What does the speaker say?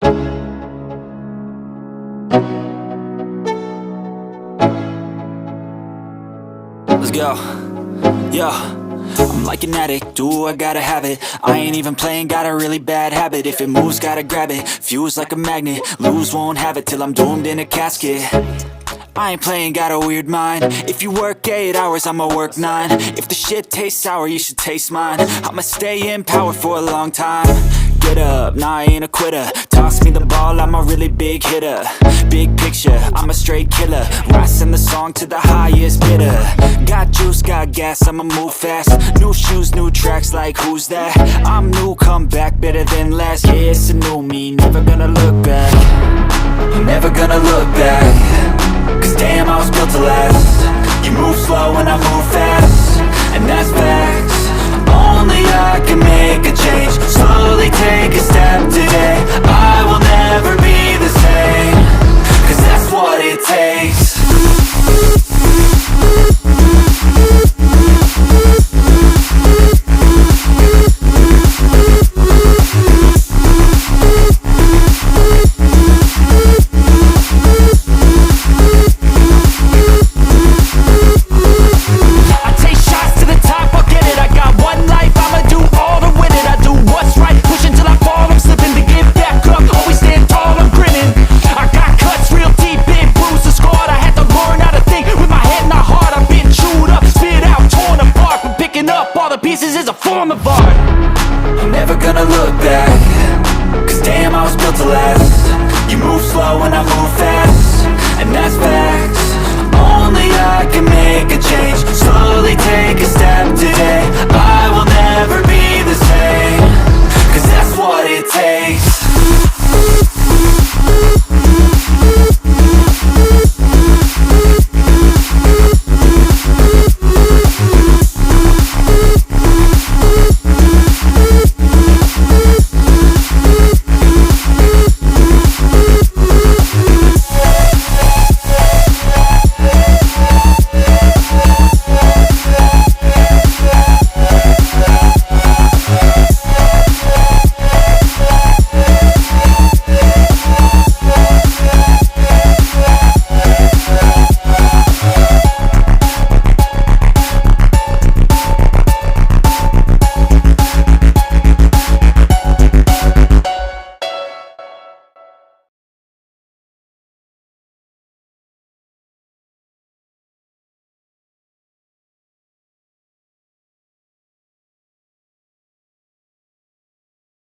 Let's go. Yo, I'm like an addict, do I gotta have it. I ain't even playing, got a really bad habit. If it moves, gotta grab it, fuse like a magnet. Lose, won't have it till I'm doomed in a casket. I ain't playing, got a weird mind. If you work 8 hours, I'ma work 9. If the shit tastes sour, you should taste mine. I'ma stay in power for a long time. Get up, nah, I ain't a quitter. Toss me the ball, I'm a really big hitter. Big picture, I'm a straight killer. Rising the song to the highest bidder. Got juice, got gas, I'ma move fast. New shoes, new tracks, like who's that? I'm new, come back, better than last. Yeah, it's a new me, never gonna look back. Never gonna look back. Cause damn, I was built to last. You move slow and I move fast, and that's facts. Only I can make a change. Slowly take a step today. I will never be the same. Cause that's what it takes. Pieces is a form of art. I'm never gonna look back. Cause damn, I was built to last. You move slow and I move fast, and that's facts. Only I can make a change. Slowly take a step today. I will never be the same. Cause that's what it takes.